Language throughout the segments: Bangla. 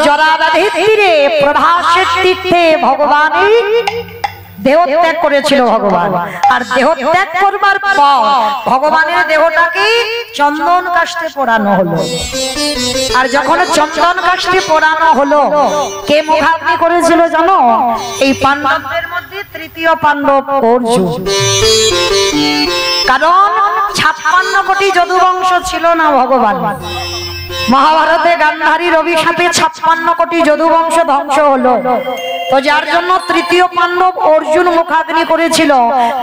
জরাবাধির তীরে প্রভাসের তীর্থে ভগবান দেহত্যাগ করেছিল ভগবান। আর দেহত্যাগ করবার পর ভগবানের দেহটাকে চন্দন কাষ্ঠে পোড়ানো হলো। আর যখন চন্দন কাষ্ঠে পোড়ানো হলো, কে মুখাগ্নি করেছিল জানো? এই পাণ্ডবদের মধ্যে তৃতীয় পাণ্ডব অর্জুন। কারণ 56 কোটি যদুবংশ ছিল না ভগবান। মহাভারতে গান্ধারীর অভিশাপে 56 কোটি যদুবংশ ধ্বংস হলো। তো যার জন্য তৃতীয় পাণ্ডব অর্জুন মুখাগ্নি করেছিল।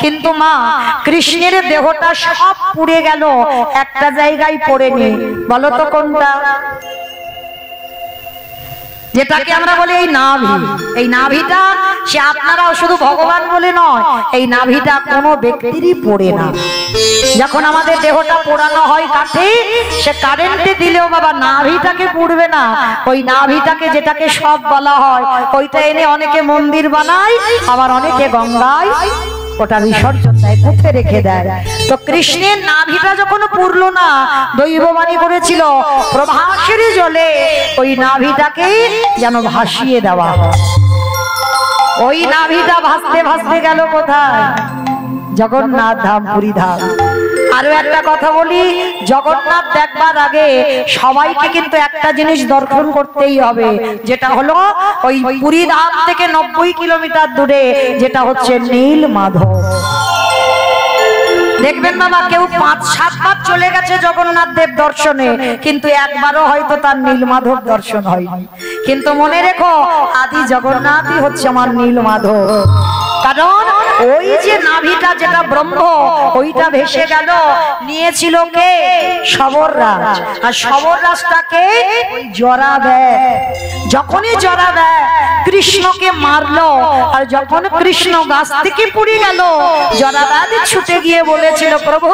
কিন্তু মা কৃষ্ণের দেহটা সব পুড়ে গেল, একটা জায়গায় পড়েনি। বলো তো কোনটা? যেটাকে আমরা বলি এই নাভি। এই নাভিটা সে আপনারাও শুধু ভগবান বলে নয়, এই নাভিটা কোনো ব্যক্তিরই পড়ে না। যখন আমাদের দেহটা পোড়ানো হয় কাঠে, সে কারেন্টে দিলেও বাবা নাভিটাকে পুড়বে না। ওই নাভিটাকে, যেটাকে সব বলা হয়, ওইটা এনে অনেকে মন্দির বানায়, আবার অনেকে গঙ্গায় ওটা বিসর্জন দেয়, পুঁতে রেখে দেয়। তো কৃষ্ণের নাভিটা যখন পুরলো না, দৈববাণী করেছিল প্রভাসের জলে ওই নাভিটাকে যেন ভাসিয়ে দেওয়া হয়। ওই নাভিটা ভাসতে ভাসতে গেল কোথায়? জগন্নাথ ধাম, পুরী ধাম। আরো একটা কথা বলি, জগন্নাথ দেখবার আগে সবাইকে কিন্তু একটা জিনিস দর্শন করতেই হবে, যেটা হলো ওই পুরী ধাম থেকে 90 কিলোমিটার দূরে যেটা হচ্ছে নীলমাধব। দেখবেন বাবা, কেউ 5-7 বার চলে গেছে জগন্নাথ দেব দর্শনে, কিন্তু একবারও হয়তো তার নীলমাধব দর্শন হয়নি। কিন্তু মনে রেখো, আদি জগন্নাথই হচ্ছে আমার নীলমাধব। কারণ ওই যে নাভিটা, যেটা ব্রহ্ম, ওইটা ভেসে গেল, নিয়েছিল কে? শবররাজ। আর শবররাজটাকে ওই জরাব্যাগ। যখনই জরাব্যাগ কৃষ্ণকে মারলো, আর যখন কৃষ্ণ গাছ থেকে পড়ে গেল, জরাব্যাগ ছুটে গিয়ে বলেছিল, প্রভু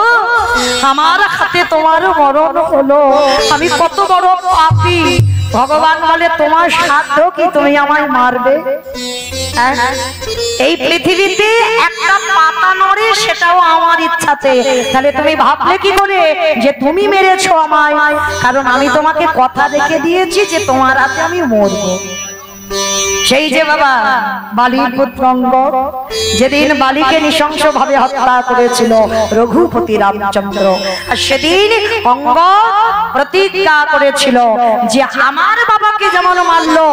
আমার হাতে তোমার মরণ হলো, আমি কত বড় পাপী। ভগবান বলে, তোমার সাধ্য কি তুমি আমায় মারবে? এই পৃথিবীতে একটা পাতা নড়ে, সেটাও আমার ইচ্ছাতে। তাহলে তুমি ভাবলে কি করে যে তুমি মেরেছো আমায়? কারণ আমি তোমাকে কথা রেখে দিয়েছি যে তোমার হাতে আমি মরবো। সেই যে বাবা বালির পুত্র অঙ্গ, যেদিন বালিকে নৃশংস ভাবে হত্যা করেছিল রঘুপতি রামচন্দ্র, আর সেদিন অঙ্গ প্রতিজ্ঞা করেছিল যে আমার বাবাকে যেমন মারলো,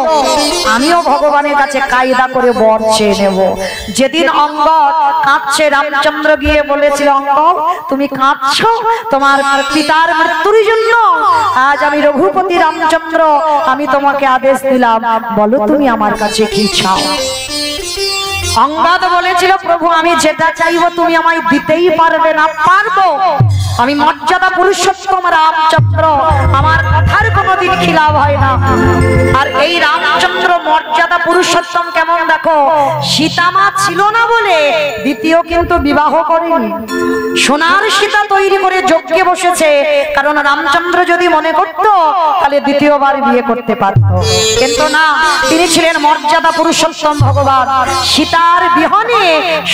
আমিও ভগবানের কাছে কায়দা করে বর চেয়ে নেব। যেদিন অঙ্গ কাঁদছে, রামচন্দ্র গিয়ে বলেছিল, অঙ্গ তুমি কাঁদছো তোমার পিতার মৃত্যুর জন্য? আজ আমি রঘুপতি রামচন্দ্র, আমি তোমাকে আদেশ দিলাম, বলো তুমি আমার কাছে কি চাও? অঙ্গদ বলেছিল, প্রভু আমি যেটা চাইবো তুমি আমায় দিতেই পারবে না। পারবো, আমি মর্যাদা পুরুষোত্তম রামচন্দ্র, আমার কথার কোনোদিন খিলাফ হয় না। আর এই রামচন্দ্র মর্যাদা পুরুষোত্তম কেমন দেখো, সীতামা ছিল না বলে দ্বিতীয় কিন্তু বিবাহ করেনি। সোনার সীতা তৈরি করে যজ্ঞে বসেছে, কারণ রামচন্দ্র যদি মনে করত তাহলে দ্বিতীয়বার বিয়ে করতে পারত। কিন্তু না, তিনি ছিলেন মর্যাদা পুরুষোত্তম ভগবান। সীতার বিহনে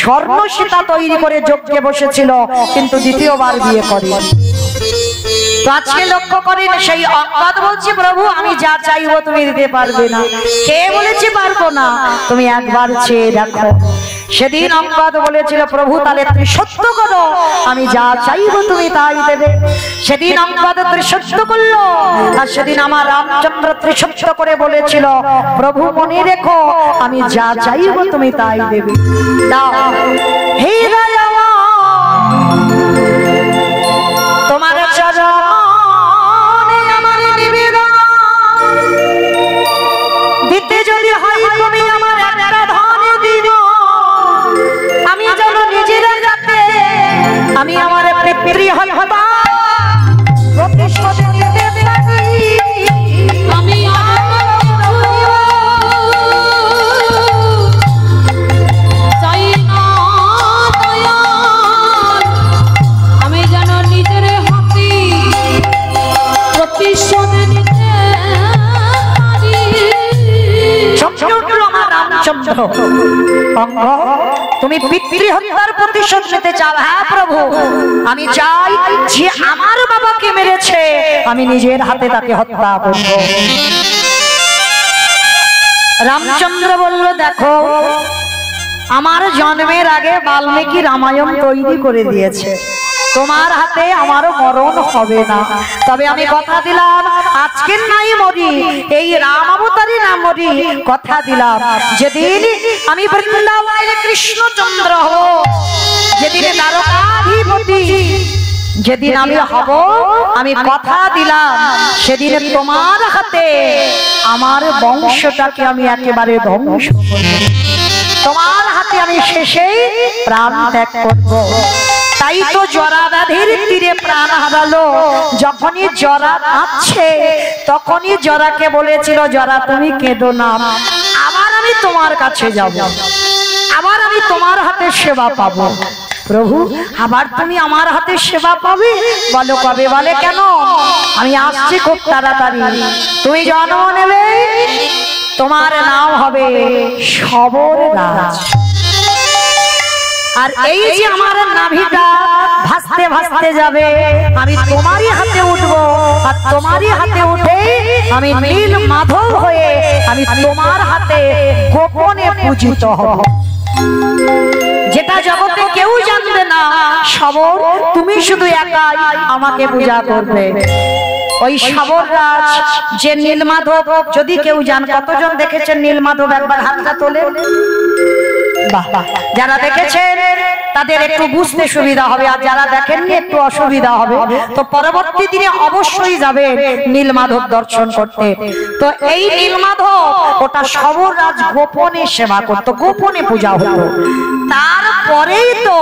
স্বর্ণ সীতা তৈরি করে যজ্ঞে বসেছিল, কিন্তু দ্বিতীয়বার বিয়ে করে। তো আজকে লক্ষ্য করেন, সেই অঙ্গদ বলছে, প্রভু আমি যা চাইবো তুমি দিতে পারবে না। কে বলেছে পারবো না? তুমি একবার চেয়ে দেখো। সেদিন অঙ্গদ বলেছিল, প্রভু তাহলে তুমি সত্য করো, আমি যা চাইবো তুমি তাই দেবে। সেদিন অঙ্গদ ত্রিসত্য করলো, আর সেদিন আমার রামচন্দ্র ত্রিসত্য করে বলেছিল, প্রভু মনে রেখো আমি যা চাইবো তুমি তাই দেবে। দাও হে রাজা, তোমার চরণে আমার নিবেদন, দিতে যদি হয় তুমি আমার একটা ধন দিও, আমি যেন নিজের হাতে আমি আমার পিতৃ হত্যা প্রতিশোধ নিতে পারি। আমি চাই না দয়াল, আমি যেন নিজের হাতে প্রতিশোধ নিতে পারি। আমার রামচন্দ্র, তুমি পিতৃ হত্যার প্রতিশোধ নিতে চাও? হ্যাঁ প্রভু, আমি চাই যে আমার বাবাকে মেরেছে আমি নিজের হাতে তাকে হত্যা করব। রামচন্দ্র বলল, দেখো আমার জন্মের আগে বাল্মীকি রামায়ণ তৈরি করে দিয়েছে, তোমার হাতে আমারও মরণ হবে না। তবে আমি কথা দিলাম আজকের নাই মরি, এই রাম অবতারই না মরি, কথা দিলাম যেদিন আমি বৃন্দাবনের কৃষ্ণচন্দ্র হব, যেদিন দ্বারকাধিপতি যেদিন আমি হব, আমি কথা দিলাম সেদিন তোমার হাতে আমার বংশটাকে আমি একেবারে ধ্বংস করব, তোমার হাতে আমি শেষেই প্রাণ ত্যাগ করব। তাই তো জরা ব্যাধির তীরে প্রাণ হারালো। যখনই জরা কাঁদছে তখনই জরাকে বলেছিল, জরা তুমি কেঁদো না, আবার আমি তোমার কাছে যাব, আবার আমি তোমার হাতে সেবা পাবো। প্রভু আবার তুমি আমার হাতে সেবা পাবে? বলো কবে? বলে কেন, আমি আসছি খুব তাড়াতাড়ি, তুমি জন্ম নেবে, তোমার নাম হবে সবর রাজ। আর এই যে আমার নাভিটা ভাসতে ভাসতে যাবে, আমি তোমারই হাতে উঠবো, আর তোমারই হাতে উঠে আমি নীল মাধব হয়ে আমি তোমার হাতে গোপনে পূজিত হব, যেটা জগতে কেউ জানবে না। সবর তুমি শুধু একাই আমাকে পূজা করবে। ওই সবর রাজ যে নীলমাধব, যদি কেউ জান, কতজন দেখেছেন নীলমাধব? একবার হাতটা তোলেন। যারা দেখেছেন তাদের একটু বুঝতে সুবিধা হবে, আর যারা দেখেননি একটু অসুবিধা হবে। তো পরবর্তী দিনে অবশ্যই যাবে নীলমাধব দর্শন করতে। তো এই নীলমাধব ওটা সবর রাজ গোপনে সেবা করত, গোপনে পূজা হতো। তারপরেই তো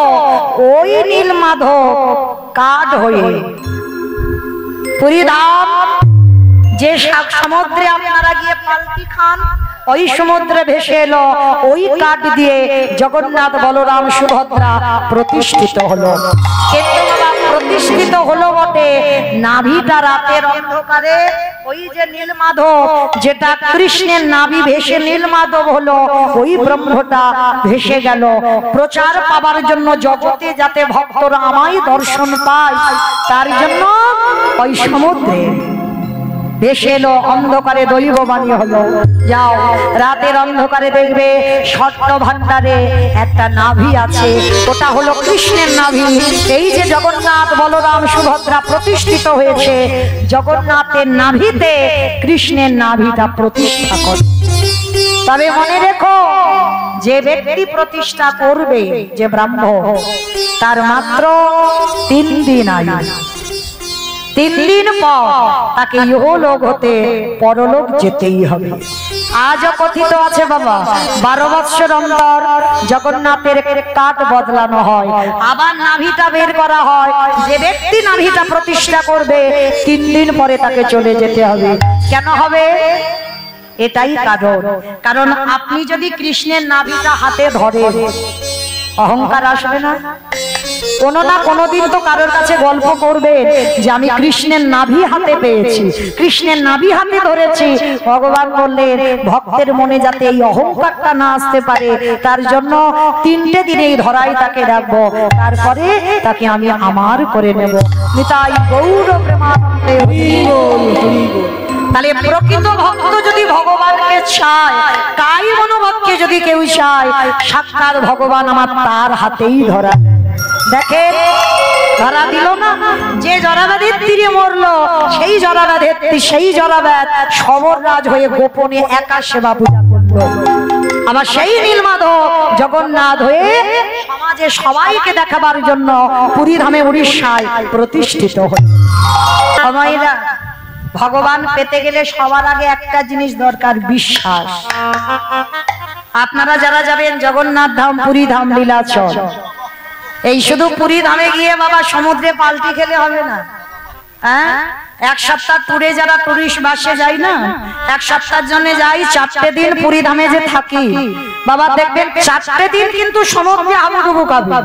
ওই নীলমাধব কাঠ হয়ে পুরীধাম, যে সমুদ্রে আপনারা গিয়ে পাল্টি খান, ওই সমুদ্রে ভেসে এলো, ওই কাঠ দিয়ে জগন্নাথ বলরাম সুভদ্রা প্রতিষ্ঠিত হলো। কিন্তু প্রতিষ্ঠিত হলো বটে, নাভিটা রাতের অন্ধকারে ওই যে নীলমাধব, যেটা কৃষ্ণের নাভি ভেসে নীলমাধব হলো, ওই ব্রহ্মটা ভেসে গেল। প্রচার পাবার জন্য জগতে যাতে ভক্তরা আমায় দর্শন পায়, তার জন্য ওই সমুদ্রে ভেসে এলো, অন্ধকারে দৈববাণী হলো। যাও রাতের অন্ধকারে দেখবে স্বর্ণ ভান্ডারে একটা নাভি আছে, ওটা হলো কৃষ্ণের নাভি। এই যে জগন্নাথ বলরাম সুভদ্রা প্রতিষ্ঠিত হয়েছে, জগন্নাথের নাভিতে কৃষ্ণের নাভিটা প্রতিষ্ঠা করে। তবে মনে রেখো, যে ব্যক্তি প্রতিষ্ঠা করবে, যে ব্রাহ্মণ, তার মাত্র 3 দিন আয়ু। 3 দিন পর তাকে ইহলোক হতে পরলোক যেতেই হবে। আজও কথিত আছে বাবা, 12 বৎসর অন্তর জগন্নাথের কাঠ বদলানো হয়, আবার নাভিটা বের করা হয়। যে ব্যক্তি নাভিটা প্রতিষ্ঠা করবে 3 দিন পরে তাকে চলে যেতে হবে। কেন হবে? এটাই কারণ আপনি যদি কৃষ্ণের নাভিটা হাতে ধরেন, অহংকার আসবে না? কোনো না কোনোদিন তো কারোর কাছে গল্প করবেন যে আমি কৃষ্ণের নাভি হাতে পেয়েছি, কৃষ্ণের নাভি হাতে ধরেছি। ভগবান বললেন ভক্তের মনে যাতে এই অহংকারটা না আসতে পারে, তার জন্য 3টে দিন এই ধরাই তাকে রাখবো, তারপরে তাকে আমি আমার করে নেব। নিতাই গৌর প্রেমানন্দে হরি বল, হরি বল। তাহলে প্রকৃত ভক্ত যদি ভগবানকে চায়, কাই মনোভক্তকে যদি কেউ চায়, সাক্ষাৎ ভগবান আমার তার হাতেই ধরা। দেখে ধরা দিল না, যে জরাব্যাধির তীরে মরলো, সেই জরাব্যাধের সেই জরাব্যাধ সবর রাজ হয়ে গোপনে একা সেবা পূজা করলো। আবার সেই নীলমাধব জগন্নাথ হয়ে সমাজে সবাইকে দেখাবার জন্য পুরীধামে উড়িষ্যায় প্রতিষ্ঠিত হল। সময়রা ভগবান পেতে গেলে সবার আগে একটা জিনিস দরকার, বিশ্বাস। আপনারা যারা যাবেন জগন্নাথ ধাম, পুরী ধাম, লীলাচল, এই শুধু পুরী ধামে গিয়ে বাবা সমুদ্রে পাল্টি খেলে হবে না। হ্যাঁ, 1 সপ্তাহ ট্যুরে যারা টুরিস্ট বাসে যায় না, 1 সপ্তাহের জন্য যাই, 4টে দিন পুরী ধামে যে থাকি বাবা, দেখবেন 4টে দিন কিন্তু সমুদ্রে হাবুডুবু খাবে।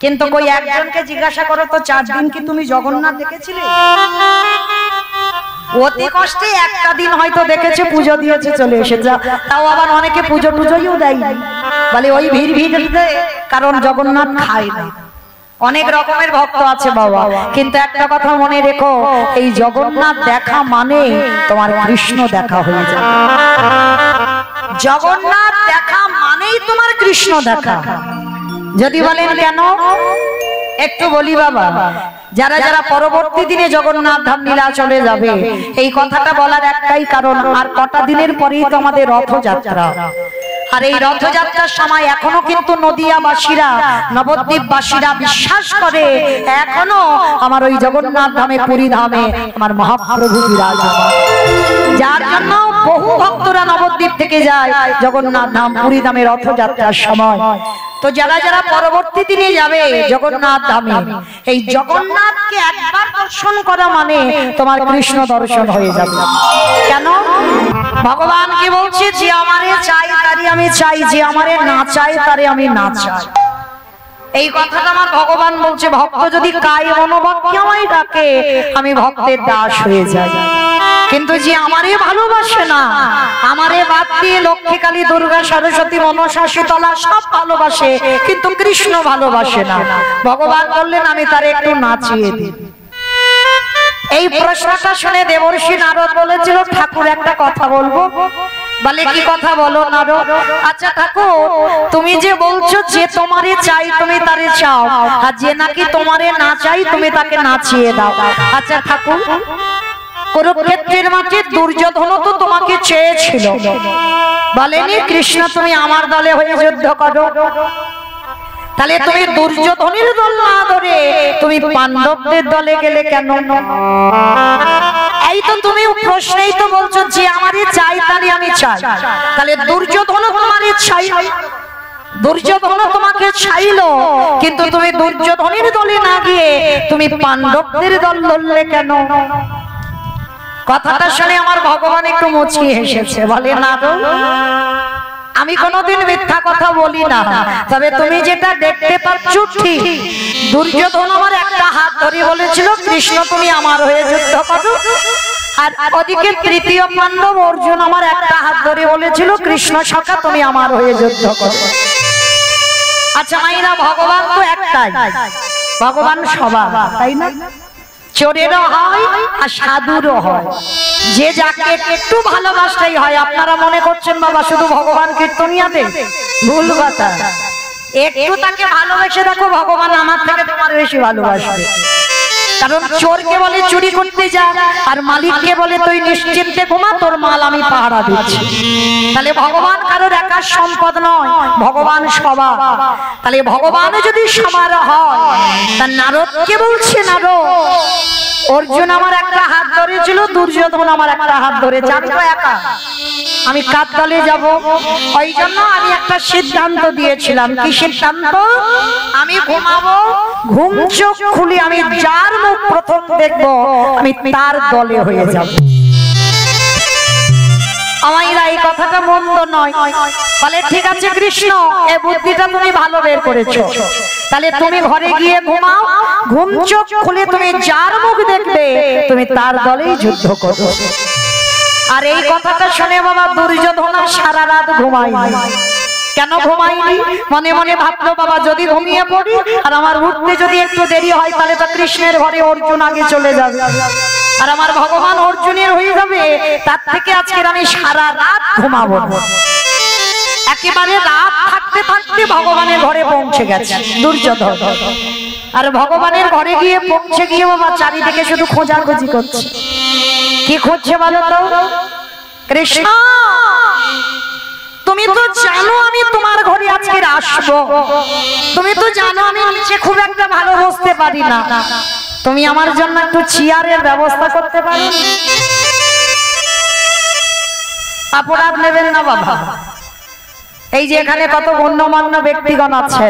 কিন্তু কই একজনকে জিজ্ঞাসা করো তো, 4 দিন কি তুমি জগন্নাথ দেখেছিলে? অতি কষ্টে একটা দিন হয়তো দেখেছে, পুজো দিয়েছে, চলে এসেছে। তাও আবার অনেকে পুজো টুজোও দেয়, বলে ওই ভিড়ে, কারণ জগন্নাথ খায় না। অনেক রকমের ভক্ত আছে বাবা, কিন্তু একটা কথা মনে রেখো, এই জগন্নাথ দেখা মানে তোমার কৃষ্ণ দেখা হয়ে যাবে। জগন্নাথ দেখা মানেই তোমার কৃষ্ণ দেখা। যদি বলেন কেন, একটু বলি বাবা। যারা যারা পরবর্তী দিনে জগন্নাথ ধাম লীলা চলে যাবে, এই কথাটা বলার একটাই কারণ, আর কটা দিনের পরেই তো আমাদের রথযাত্রা। আর এই রথযাত্রার সময় এখনো কিন্তু নদিয়াবাসীরা, নবদ্বীপবাসীরা বিশ্বাস করে এখনো আমার ওই জগন্নাথ ধামে, পুরী ধামে আমার মহাপ্রভু বিরাজমান। যার জন্য বহু ভক্তরা নবদ্বীপ থেকে যায় জগন্নাথ ধাম, পুরী ধামে রথযাত্রার সময়। তো যারা যারা পরবর্তী দিনে যাবে জগন্নাথ ধামে, এই জগন্নাথকে একবার দর্শন করা মানে তোমার কৃষ্ণ দর্শন হয়ে যাবে। কেন? ভগবান কি বলছে, যে আমারে চাই তারে আমি চাই, যে আমারে না চাই তারে আমি না চাই। এই কথাটা আমার ভগবান বলছে। ভক্ত যদি কায় মনোবাক্যে আমায় ডাকে, আমি ভক্তের দাস হয়ে যাই। কিন্তু যে আমারে ভালোবাসে না, আমারে বাদ দিয়ে লক্ষ্মী, কালী, দুর্গা, সরস্বতী, মনসা, শীতলা সব ভালোবাসে, কিন্তু কৃষ্ণ ভালোবাসে না, ভগবান বললেন আমি তারে একটু নাচিয়ে দিই। এই প্রশ্নটা শুনে দেবর্ষি নারদ বলেছিল, ঠাকুর একটা কথা বলবো। বলে কি কথা বলো নারদ? আচ্ছা ঠাকুর, তুমি যে বলছো যে তোমারে চাই তুমি তারে চাও, আর যে নাকি তোমারে না চাই তুমি তাকে নাচিয়ে দাও। আচ্ছা ঠাকুর, কুরুক্ষেত্রের মাঠে দুর্যোধন তো তোমাকে চেয়েছিল, বলেনি কৃষ্ণ তুমি আমার দলে হয়ে যুদ্ধ করো? তাহলে তুমি দুর্যোধনের দল না ধরে তুমি পাণ্ডবদের দলে গেলে কেন? এই তো তুমি প্রশ্নেই তো বলছো যে আমারে চাই তারে আমি চাই। তাহলে দুর্যোধন তোমারে চাই, দুর্যোধন তোমাকে চাইলো, কিন্তু তুমি দুর্যোধনের দলে না গিয়ে তুমি পাণ্ডবদের দল ধরলে কেন? কথাটা শুনে আমার ভগবান একটু মুচকি হেসেছে। বলে না, আমি কোনোদিন মিথ্যা কথা বলি না, তবে তুমি যেটা দেখতে পাচ্ছ ঠিক। দুর্যোধন আমার একটা হাত ধরে বলেছিল কৃষ্ণ তুমি আমার হয়ে যুদ্ধ করো, আর ওদিকে তৃতীয় পাণ্ডব অর্জুন আমার একটা হাত ধরে বলেছিল কৃষ্ণ সখা তুমি আমার হয়ে যুদ্ধ করো। আচ্ছা মাইরা, ভগবান তো একটাই, ভগবান সবার, তাই না? চোরেরও হয় আর সাধুরও হয়, যে যাকে একটু ভালোবাসতেই হয়। আপনারা মনে করছেন বাবা শুধু ভগবান কীর্তনিয়াদের, ভুল কথা। একটু তাকে ভালোবেসে দেখো, ভগবান আমার থেকে তোমার বেশি ভালোবাসবে। কারণ চোরকে বলে চুরি করতে যা, আর মালিককে বলে তুই নিশ্চিন্তে ঘুমা, তোর মাল আমি পাহারা দিচ্ছি। তাহলে ভগবান কারোর একার সম্পদ নয়, ভগবান সবার। তাহলে ভগবান যদি সবার হয়, তা নারদকে বলছে নারদ, অর্জুন আমার একটা হাত ধরেছিল, দুর্যোধন আমার একটা হাত ধরেছে, আমি তো একা, আমি কার দলে যাব? ওই জন্য আমি একটা সিদ্ধান্ত দিয়েছিলাম। কি সিদ্ধান্ত? আমি ঘুমাবো, ঘুম চোখ খুলে আমি যার মুখ প্রথম দেখবো আমি তার দলে হয়ে যাব। আমাইরা এই কথাটা মন্দ নয়। বলে ঠিক আছে কৃষ্ণ, এই বুদ্ধিটা তুমি ভালো বের করেছো। তাহলে তুমি ঘরে গিয়ে ঘুমাও, ঘুম চোখ খুলে তুমি যার মুখ দেখবে তুমি তার দলেই যুদ্ধ করো। আর এই কথাটা শুনে বাবা দুর্যোধন সারা রাত ঘুমায়নি। কেন ঘুমায়নি? মনে মনে ভাবলো বাবা যদি ঘুমিয়ে পড়ি আর আমার উঠতে যদি একটু দেরি হয়, তাহলে তো কৃষ্ণের ঘরে অর্জুন আগে চলে যাবে, আর আমার ভগবান অর্জুনের হয়ে যাবে। তার থেকে আজকে আমি সারা রাত ঘুমাবো। একেবারে রাত থাকতে থাকতে ভগবানের ঘরে পৌঁছে গেছে দুর্যোধন। আর ভগবানের ঘরে গিয়ে পৌঁছে গিয়ে বাবা চারিদিকে শুধু খোঁজাখুঁজি করছে। কি খুঁজছে বলো তো? কৃষ্ণ, তুমি তো জানো আমি তোমার ঘরে আজকে আসবো, তুমি তো জানো আমি নিচে খুব একটা ভালো বসতে পারি না, তুমি আমার জন্য একটু চেয়ারের ব্যবস্থা করতে পারো? অপরাধ নেবেন না বাবা। এই যে এখানে কত গণ্যমান্য ব্যক্তিগণ আছে,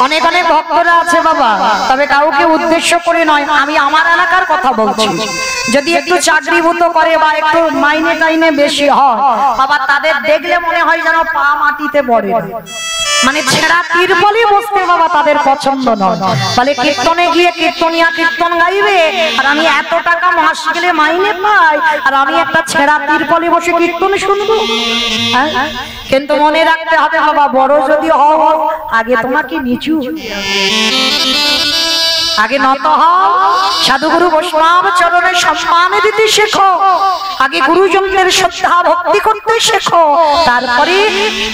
অনেক অনেক ভক্তরা আছে বাবা, তবে কাউকে উদ্দেশ্য করে নয়, আমি আমার এলাকার কথা বলছি। যদি একটু চাকরিভূত করে বা একটু মাইনে টাইনে বেশি হয় বাবা, তাদের দেখলে মনে হয় যেন পা মাটিতে পড়ে, মানে ছেঁড়া তিরপলে বসতে বাবা তাদের পছন্দ নয়। বলে কীর্তনে গিয়ে কীর্তনিয়া কীর্তন গাইবে, আর আমি এত টাকা মাস গেলে মাইনে পাই, আর আমি একটা ছেঁড়া তিরপলে বসে কীর্তন শুনবো? কিন্তু মনে রাখতে হবে বাবা, বড় যদি হও আগে তোমাকে নিচু। আগে নত হও, সাধুগুরু বৈষ্ণব চরণে সম্মান দিতে শেখো, আগে গুরুজনদের শ্রদ্ধা ভক্তি করতে শেখো, তারপরে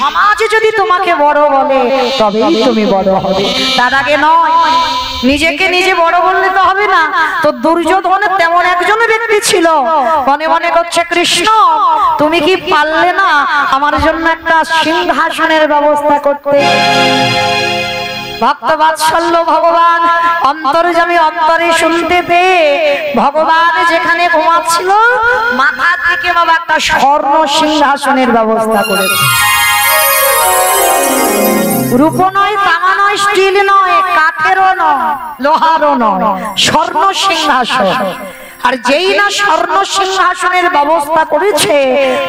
সমাজে যদি তোমাকে বড় বলে তবেই তুমি বড় হবে, তার আগে নয়। নিজেকে নিজে বড় বললে তো হবে না। তো দুর্যোধনের তেমন একজন ব্যক্তি ছিল, মনে মনে করছে কৃষ্ণ তুমি কি পারলে না আমার জন্য একটা সিংহাসনের ব্যবস্থা করতে? ভক্ত বাৎসল্য ভগবান অন্তর্যামী অন্তরে শুনতে পেয়ে ভগবান যেখানে ঘুমাচ্ছিল মাথা থেকে বাবা একটা স্বর্ণ সিংহাসনের ব্যবস্থা করেছে। রূপ নয়, তামা নয়, স্টিল নয়, কাঠেরও নয়, লোহারও নয়, স্বর্ণ সিংহাসন। আর যেই না স্বর্ণ সিংহাসনের ব্যবস্থা করেছে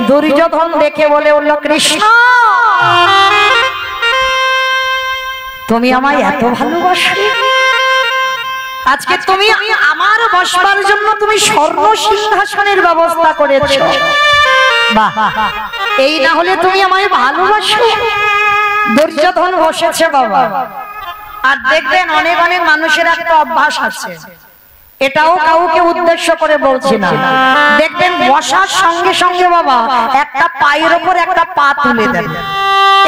দুর্যোধন দেখে বলে উঠল কৃষ্ণ তুমি আমায় এত ভালোবাসো, আজকে তুমি আমার বসবার জন্য তুমি স্বর্ণ সিংহাসনের ব্যবস্থা করেছো। বাহ, এই না হলে তুমি আমায় ভালোবাসো। দুর্যোধন বসেছে বাবা। আর দেখবেন অনেক অনেক মানুষের একটা অভ্যাস আছে, এটাও কাউকে উদ্দেশ্য করে বলছি না, দেখবেন বসার সঙ্গে সঙ্গে বাবা একটা পায়ের উপর একটা পা তুলে দেন,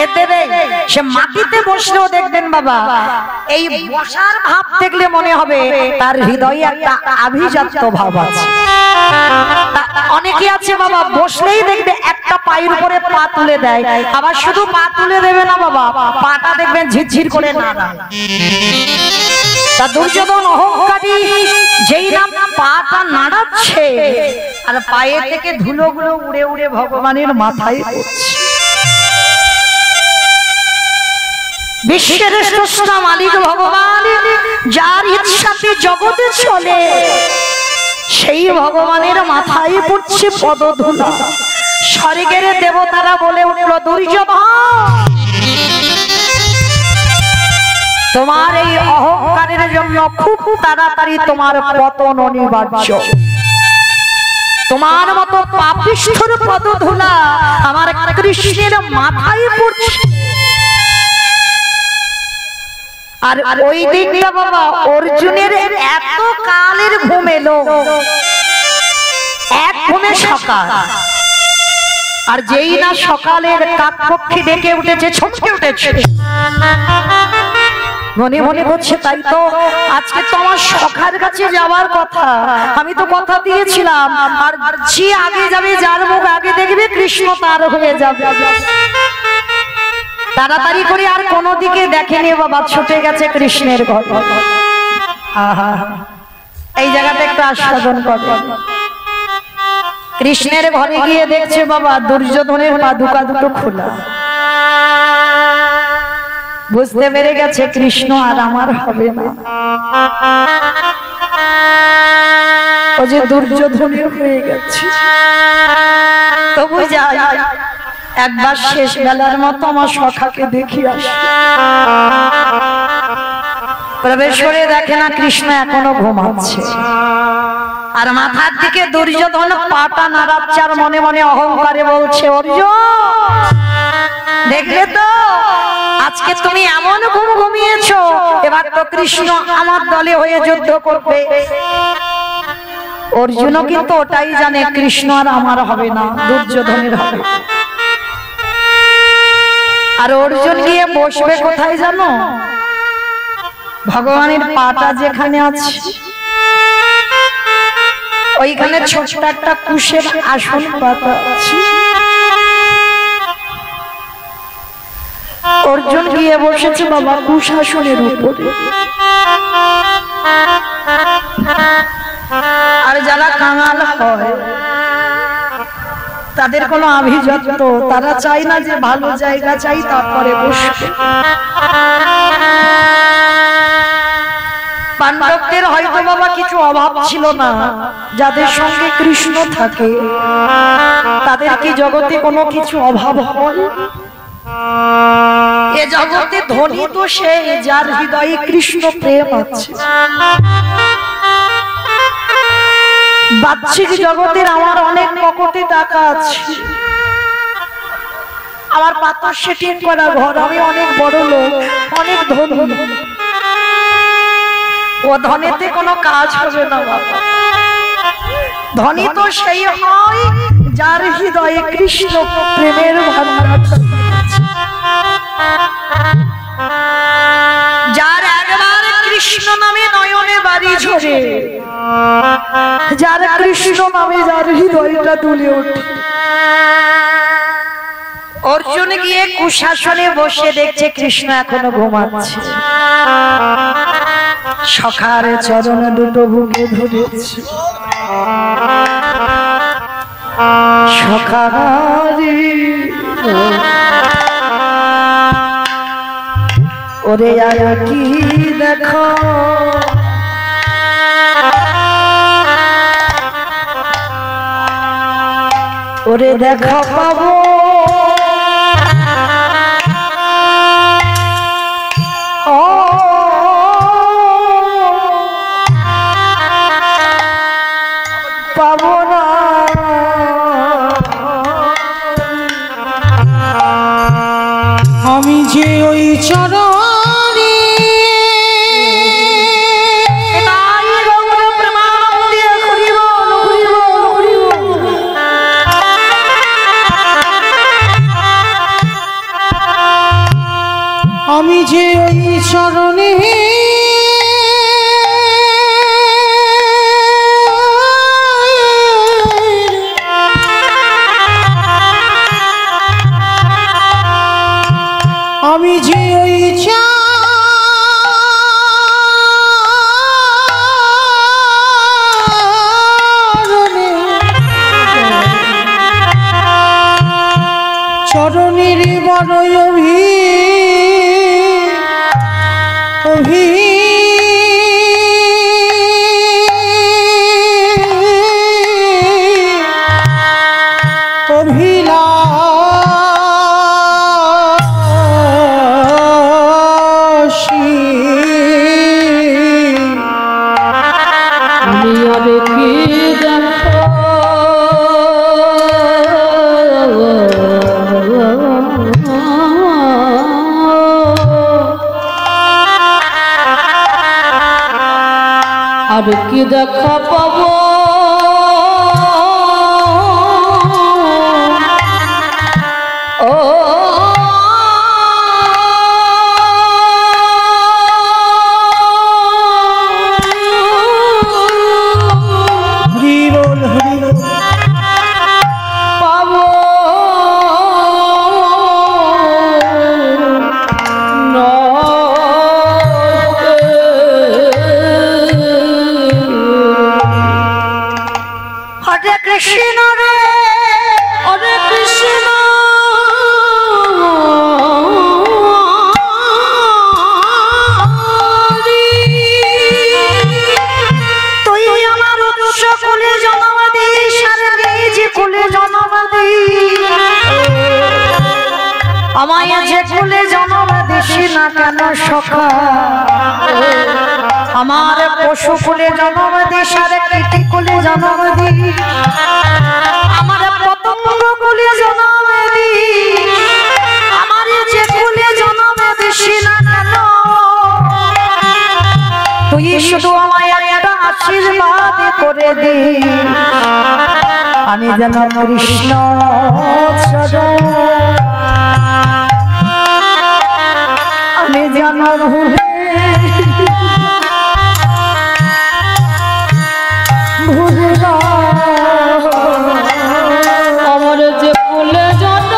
এতে সে মাটিতে বসলেও দেখবেন বাবা এই বসার ভাব দেখলে মনে হবে তার হৃদয়ে একটা আভিজাত্য ভাব আছে। অনেকে আছে বাবা বসলেই দেখবে একটা পায়ের উপরে পা তুলে দেয়, আবার শুধু পা তুলে দেবে না বাবা, পাটা দেখবেন ঝিরঝির করে নাড়ায়। তা দুর্যোধন অহংকারী যেই নাম পাটা নাড়াচ্ছে আর পায়ে থেকে ধুলোগুলো উড়ে উড়ে ভগবানের মাথায় পড়ছে। বিশ্বের স্রষ্টা মালিক ভগবান যার ইচ্ছাতে জগতে চলে সেই ভগবানের মাথায় পড়ছে পদধূলা। স্বর্গের দেবতারা বলে উঠল দুর্যোধন তোমার এই অহংকারের জন্য খুব তাড়াতাড়ি তোমার পতন অনিবার্য। তোমার মতো পাপিষ্ঠর পদধূলা আমার কৃষ্ণের মাথায় পড়ছে। আর ওই দিনটা বাবা অর্জুনের এত কালের ঘুম এলো, এক ঘুমে সকাল। আর যেই না সকালের কাকপক্ষী ডেকে উঠেছে, ছমকে উঠেছে, মনে মনে করছে তাই তো আজকে তো আমার সখার কাছে যাওয়ার কথা, আমি তো কথা দিয়েছিলাম, আর যে আগে যাবে যার মুখ আগে দেখবে কৃষ্ণ তার হয়ে যাবে। তাড়াতাড়ি করে আর কোনো দিকে দেখেনি বাবা, ছুটে গেছে কৃষ্ণের ঘর। আহা, এই জায়গাটা একটু আস্বাদন করবে। কৃষ্ণের ঘরে গিয়ে দেখছে বাবা দুর্যোধনের পাদুকা দুটো খোলা। বুঝতে পেরে গেছে কৃষ্ণ আর আমার হবে না, ও যে দুর্যোধনের হয়ে গেছে। তবু যাই একবার শেষ বেলার মতো আমার সখাকে দেখি আসি। প্রবেশ করে দেখে না কৃষ্ণ এখনো ঘুমাচ্ছে, আর মাথার দিকে দুর্যোধন পাটা নাড়াচ্ছে, আর মনে মনে অহংকারে বলছে অর্জুন দেখলে তো আজকে তুমি এমন ঘুম ঘুমিয়েছো, এবার তো কৃষ্ণ আমার দলে হয়ে যুদ্ধ করবে। অর্জুনও কিন্তু ওটাই জানে কৃষ্ণ আর আমার হবে না, দুর্যোধনের হবে। আর অর্জুন গিয়ে বসবে কোথায় জানো? ভগবানের পাটা যেখানে আছে ওইখানে ছোট্ট একটা কুশের আসন পাতা আছে। অর্জুন গিয়ে বসেছে বাবা কুশ আসনের উপরে। আর যারা কাঙাল হয় তাদের কোনো আভিজাত্য, তারা চায় না যে ভালো জায়গা চাই তারপরে বসবে। পাণ্ডবদের হয়তো বাবা কিছু অভাব ছিল না, যাদের সঙ্গে কৃষ্ণ থাকে তাদের কি জগতে কোনো কিছু অভাব হয়? এ জগতে ধনী তো সে যার হৃদয়ে কৃষ্ণ প্রেম আছে। বাহ্যিক জগতের আমার অনেক পকেটে টাকা আছে, আমার পাথর সেটিং করা ঘর, আমি অনেক বড় লোক, অনেক ধনী, ও ধনেতে কোনো কাজ হবে না বাবা। ধনী তো সেই হয় যার হৃদয়ে কৃষ্ণ প্রেমের ভান্ডার, যার একবার কৃষ্ণ নামে নয়নে বাড়ি ঝরে, যার কৃষ্ণ নামে যার হৃদয়টা দুলে ওঠে। অর্জুন গিয়ে কুশাসনে বসে দেখছে কৃষ্ণ এখনো ঘুমাচ্ছে, সখার চরণ দুটো বুকে ধরেছে, সখারি ওরে আয়া কি দেখো, ওরে দেখা পাবো পাবো না, আমি যে ওই চরণে আমি যে ওই চরণে আমি যে ওই চরণের বড়ই আর কি দেখা পাবো, ও হরি বল পাবো না। কৃষ্ণ রে হরে কৃষ্ণ তুই আমার উৎস কুলে জন্ম দিস, আর নিজ কুলে জন্ম দিস, আমায় যে কুলে জন্ম দিস না কেন সখা, আমার পশু কুলে জন্ম দিস, আর কীট কুলে জন্ম দিস, আমার পতঙ্গ কুলে জন্ম দিস, আমার যে কুলে জন্ম দিস না কেন, তুই শুধু আমায় একটা আশীর্বাদ করে দিস, আমি যেন কৃষ্ণ চরণ, আমি যেন ভুলে আমার যে কুলে জন্ম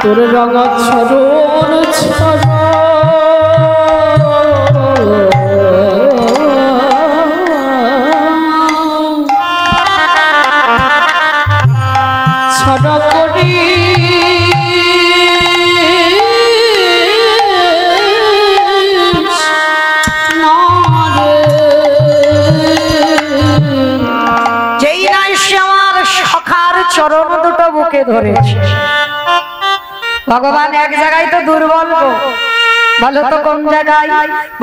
তোর রঙা চরণ ছাড়া বক্ষে ধরেছে। ভগবান এক জায়গায় তো দুর্বল গো, বলো তো কোন জায়গায়?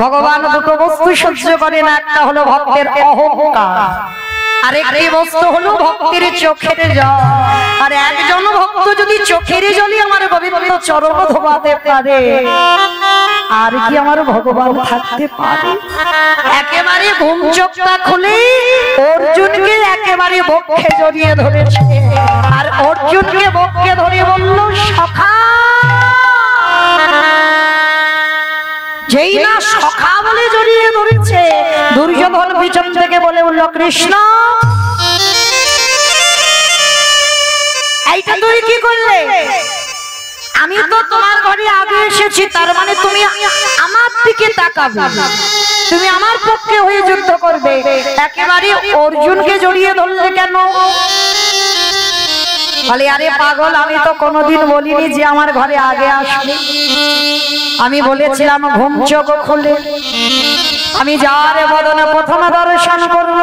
ভগবান দুটো বস্তু সহ্য করে না, একটা হলো ভক্তের অহংকার, আরেকটি বস্তু হলো ভক্তের চোখের জল। আর একজন ভক্ত যদি চোখের জলে আমার গোবিন্দ চরণ ধোবাতে পারে, আর কি আমার ভগবান থাকতে পারে? একেবারে ঘুম চোখটা খুলে অর্জুনকে একেবারে বক্ষে জড়িয়ে ধরেছে, আর অর্জুনকে বক্ষে ধরে বলল সখা। যেই না সখা বলে জড়িয়ে ধরেছে, দুর্যোধন পিছন থেকে বলে উঠল কৃষ্ণ এইটা তুই কি করলে? আমি তো তোমার ঘরে আগে এসেছি, তার মানে তুমি আমার দিকে তাকাবে, তুমি আমার পক্ষে হয়ে যুদ্ধ করবে, একেবারে অর্জুনকে জড়িয়ে ধরলে কেন? বলে আরে পাগল, আমি তো কোনোদিন বলিনি যে আমার ঘরে আগে আসবে। আমি বলেছিলাম ঘুম চোখ খুলে আমি যার বদনে প্রথম দর্শন করব,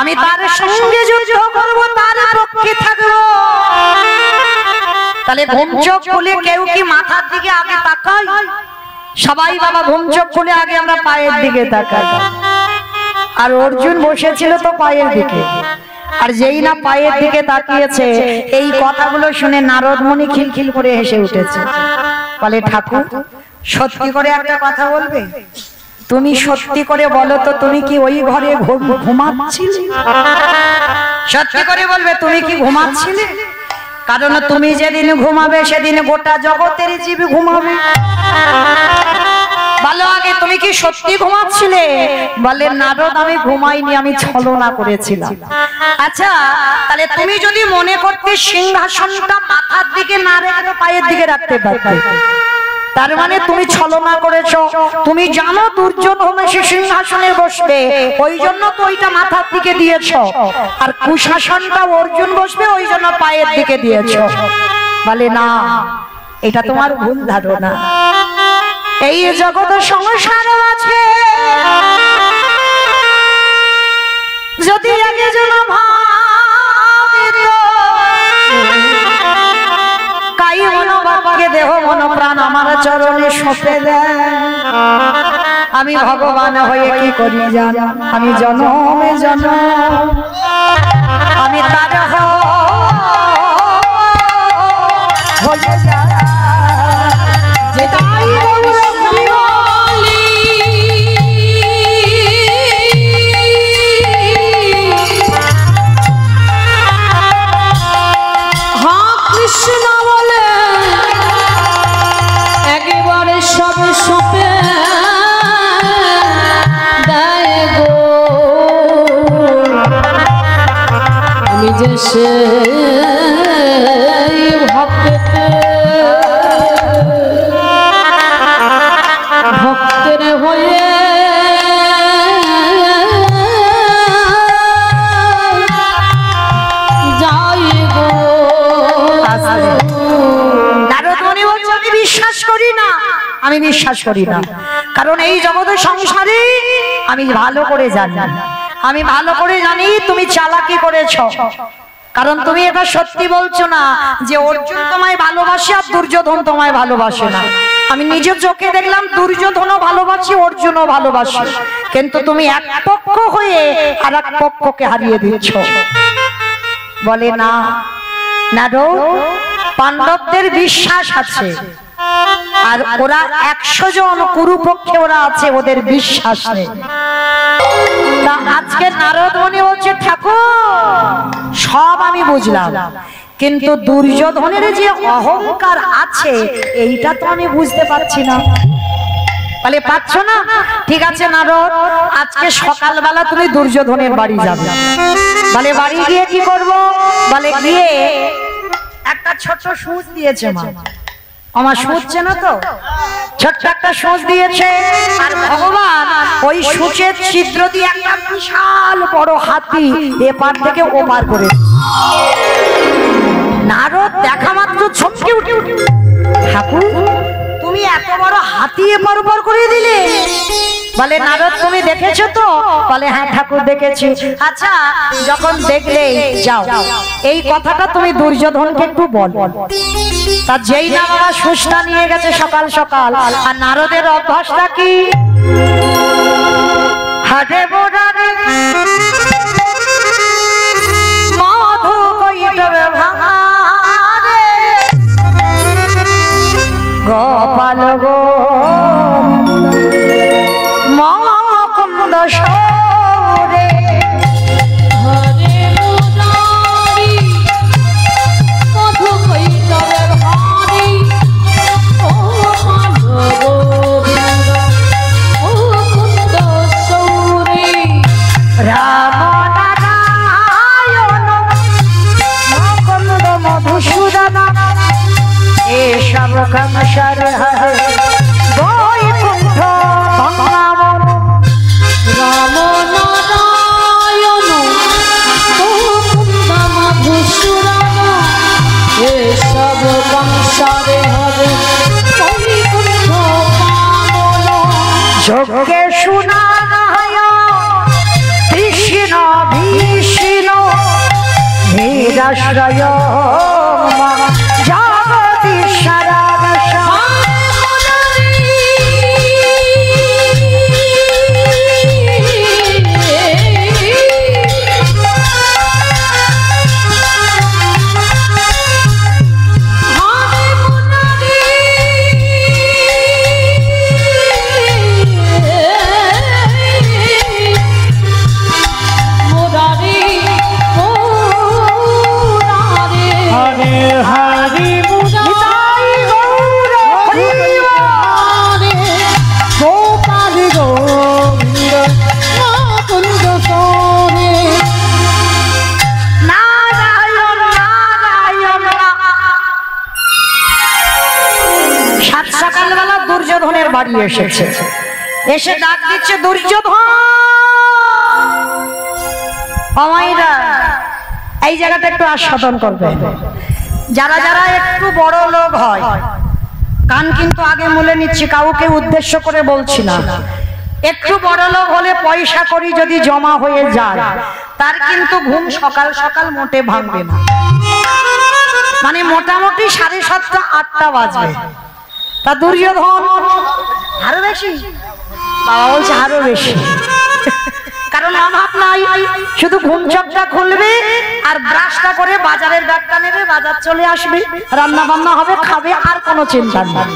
আমি তার সঙ্গে যুদ্ধ করব, তার পক্ষে থাকব। তাহলে ঘুম চোখ খুলে কেউ কি মাথার দিকে আগে তাকায়? সবাই বাবা ঘুম চোখ খুলে আগে আমরা পায়ের দিকে তাকাই। আর অর্জুন বসেছিল তো পায়ের দিকে, আর যেই না পায়ের দিকে তাকিয়েছে, এই কথাগুলো শুনে নারদ মুনি খিলখিল করে হেসে উঠেছে। বলে ঠাকুর সত্যি করে একটা কথা বলবে? তুমি সত্যি করে বলো তো, তুমি কি ওই ঘরে ঘুমাচ্ছিলে? সত্যি করে বলবে তুমি কি ঘুমাচ্ছিলে? কারণ তুমি যেদিন ঘুমাবে সেদিন গোটা জগতের জীব ঘুমাবে। বলো আগে তুমি কি সত্যি ঘুমাচ্ছিলে? বলে নারদ আমি ঘুমাইনি, আমি ছলনা করেছিলাম। আচ্ছা তাহলে তুমি যদি মনে করতে সিংহাসনটা মাথার দিকে না রেখে পায়ের দিকে রাখতে পারতে, তার মানে তুমি ছলনা করেছো। তুমি জানো দুর্যোধন এসে সিংহাসনে বসবে, ওই জন্য তো ওইটা মাথার দিকে দিয়েছো, আর কুশাসনটা অর্জুন বসবে ওই জন্য পায়ের দিকে দিয়েছো। বলে না, এটা তোমার ভুল ধারণা। এই জগৎ সংসার আছে, যদি আগে জন ভাবিত কাই মন বাবাকে দেহ মন প্রাণ আমার চরণে সঁপে দেয়, আমি ভগবান হয়ে কি করি জানো? আমি জনমে জনম আমি তার হয়ে যায়। সে ভক্তের হয়ে যাই গো। আমি বিশ্বাস করি না, আমি বিশ্বাস করি না, কারণ এই জগতের সংসারে আমি ভালো করে জানি, আমি ভালো করে জানি তুমি চালাকি করেছো। কারণ তুমি এটা সত্যি বলছো না যে অর্জুন তোমায় ভালোবাসে আর দুর্যোধন তোমায় ভালোবাসে না। আমি নিজের চোখে দেখলাম দুর্যোধনও ভালোবাসি, অর্জুনও ভালোবাসে, কিন্তু তুমি এক পক্ষ হয়ে আর এক পক্ষকে হারিয়ে দিচ্ছ। বলে না না রো, পাণ্ডবদের বিশ্বাস আছে, আর ওরা 100 জন কুরুপক্ষে ওরা আছে, ওদের বিশ্বাস নেই। আজকে নারদ মুনি বলছে ঠাকুর সব আমি বুঝলাম, কিন্তু দুর্যোধনের যে অহংকার আছে এইটা তো আমি বুঝতে পারছি না। বলে পাচ্ছ না? ঠিক আছে নারদ, আজকে সকালবেলা তুমি দুর্যোধনের বাড়ি যাবে। বলে বাড়ি গিয়ে কি করব? বলে গিয়ে একটা ছোট সুচ দিয়েছে মা, আমার শুচ্ছে না তো, ছোট্ট একটা সুচ দিয়েছে, আর ভগবান ওই সুচের ছিদ্র দিয়ে একটা বিশাল বড় হাতি এপার থেকে ওপার করে। নারদ দেখা মাত্র ছমকে উঠে উঠে, ঠাকুর তুমি এত বড় হাতি এপার ওপার করে দিলে? বলে নারদ তুমি দেখেছো তো? বলে হ্যাঁ ঠাকুর দেখেছি। আচ্ছা যখন দেখলে যাও এই কথাটা তুমি দুর্যোধনকে একটু বল। তা যেই না বাবা সুষ্টা নিয়ে গেছে সকাল সকাল, আর নারদের অভ্যাসটা কি হাটে বোড়ারে মধু কইটবে ভাঙারে গোপাল গো মকুন্দ সরে হরে মুরারি মধু কৈতবে ভারি ও মাধব গোবিন্দ ও কুন্দ সৌরি রাম নারায়ণ মকুন্দ মধুসূদন এসব সংসার হরে বৈকুণ্ঠ ভঙ্গামন রাম নারায়ণ মুকুন্দ মধুসূদন এসব সংসারে হরে বৈকুণ্ঠ পাবন যোগে শুনায় কৃষ্ণ ভীষ্ণ নিরাশ্রয় জগদীশ্বর দুর্যোধনের বাড়ি এসেছে, এসে ডাক দিচ্ছে দুর্যোধন অমাইরা এই জায়গাটা একটু আস্বাদন করবে। যারা যারা একটু বড় লোক হয় কান কিন্তু আগে মুলে নিচ্ছি, কাউকে উদ্দেশ্য করে বলছি না। একটু বড় লোক হলে পয়সা করি যদি জমা হয়ে যায় তার কিন্তু ঘুম সকাল সকাল মোটে ভাঙবে না, মানে মোটামুটি 7:30 8টা বাজবে। তা দুর্যোধন আরো বেশি, বাবা বলছে আরো বেশি, কারণ অভাব নাই, শুধু ঘুম চোখটা খুলবে আর ব্রাশটা করে বাজারের ব্যাগটা নেবে, বাজার চলে আসবে, রান্না বান্না হবে, খাবে, আর কোনো চিন্তা নেই।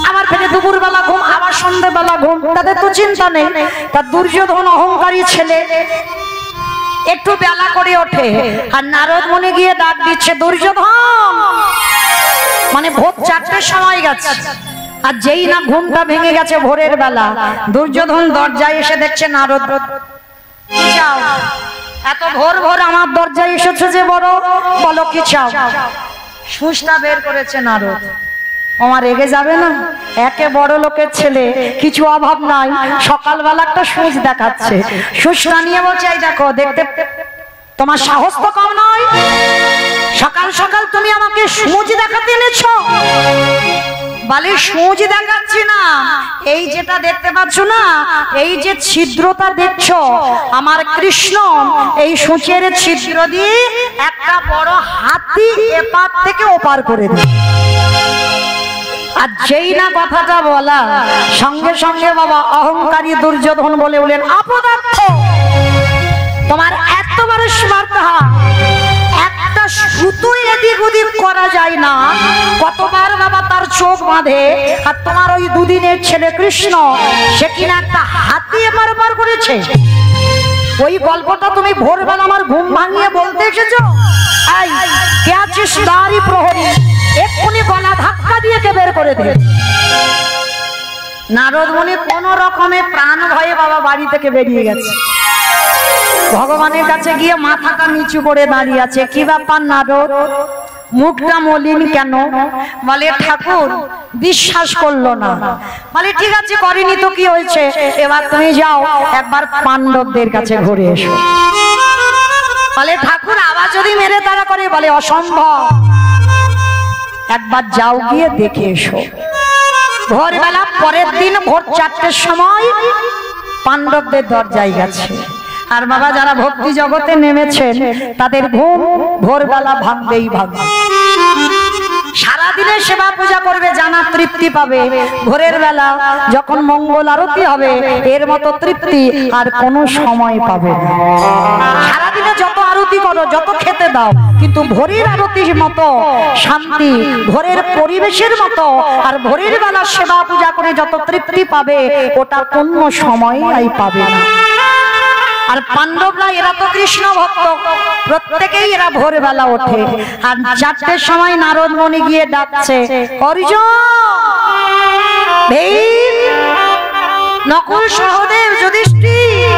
আবার ফেরে দুপুর বেলা ঘুম, আবার সন্ধ্যেবেলা ঘুম, তাদের তো চিন্তা নেই। তা দুর্যোধন অহংকারী ছেলে, একটু বেলা করে ওঠে, আর নারদ মনে গিয়ে ডাক দিচ্ছে দুর্যোধন, মানে ভোর 4টের সময় গেছে, আর যেই না ঘুমটা ভেঙে গেছে ভোরের বেলা, দুর্যোধন দরজায় এসে দেখছে নারদ। চাও এত ভোর ভোর আমার দরজায় এসেছে যে বড়, বলো কি চাও? সুষ্টা বের করেছে নারদ। আমার রেগে যাবে না? একে বড় লোকের ছেলে, কিছু অভাব নাই, সকালবেলা একটা সুচ দেখাচ্ছে, সুষ্টা নিয়ে বলছে এই দেখো, দেখতে তোমার সাহস তো কম নয়, সকাল সকাল তুমি আমাকে সুচ দেখাতে এনেছো। বলে সুচ দেখাচ্ছি না, এই যেটা দেখতে পাচ্ছ না, এই যে ছিদ্রটা দেখছো, আমার কৃষ্ণ এই সূচের ছিদ্র দিয়ে একটা বড় হাতি এপার থেকে ওপার করে দেয়। আর যেই না কথাটা বলা সঙ্গে সঙ্গে বাবা অহংকারী দুর্যোধন বলে বলেন অপদার্থ, তোমার এত বড় স্মার্তা, একটা সুতো এদিক ওদিক করা যায় না, কতবার বাবা তার চোখ বাঁধে। আর তোমার ওই দুদিনের ছেলে কৃষ্ণ, সে কিনা একটা হাতি এপার ওপার করেছে। ওই গল্পটা তুমি ভোরবেলা আমার ঘুম ভাঙিয়ে বলতে এসেছো? এই কে আছিস দাঁড়ি প্রহরী, এক্ষুনি গলা ধাক্কা দিয়ে কে বের করে দে। নারদ মুনি কোন রকমে প্রাণ ভয়ে বাবা বাড়ি থেকে বেরিয়ে গেছে, ভগবানের কাছে গিয়ে মাথাটা নিচু করে দাঁড়িয়ে আছে। কি ব্যাপার নারদ, মুখটা মলিন কেন? বলে ঠাকুর বিশ্বাস করলো না। বলে ঠিক আছে, করিনি তো কি হয়েছে, এবার তুমি যাও একবার পাণ্ডবদের কাছে ঘুরে এসো। বলে ঠাকুর আবার যদি মেরে তারা করে, বলে অসম্ভব, একবার যাও গিয়ে দেখে এসো। ভোরবেলা পরের দিন ভোর 4টের সময় পাণ্ডবদের দরজায় গেছে। আর বাবা যারা ভক্তি জগতে নেমেছেন তাদের ঘুম ভোরবেলা ভাঙবেই ভাঙবে। সারাদিনে সেবা পূজা করবে, জানা তৃপ্তি পাবে। ভোরের বেলা যখন মঙ্গল আরতি হবে এর মতো তৃপ্তি আর কোনো সময় পাবে না। সারাদিনে যত আরতি করো, যত খেতে দাও, কিন্তু ভোরের আরতির মতো শান্তি, ভোরের পরিবেশের মতো আর ভোরের বেলা সেবা পূজা করে যত তৃপ্তি পাবে ওটা কোনো সময়ই পাবে না। আর পাণ্ডবরা এরা তো কৃষ্ণ ভক্ত, প্রত্যেকেই এরা ভোরবেলা ওঠে। আর 4টের সময় নারদ মুনি গিয়ে ডাকছে, অর্জুন, ভীম, নকুল, সহদেব, যুধিষ্ঠির।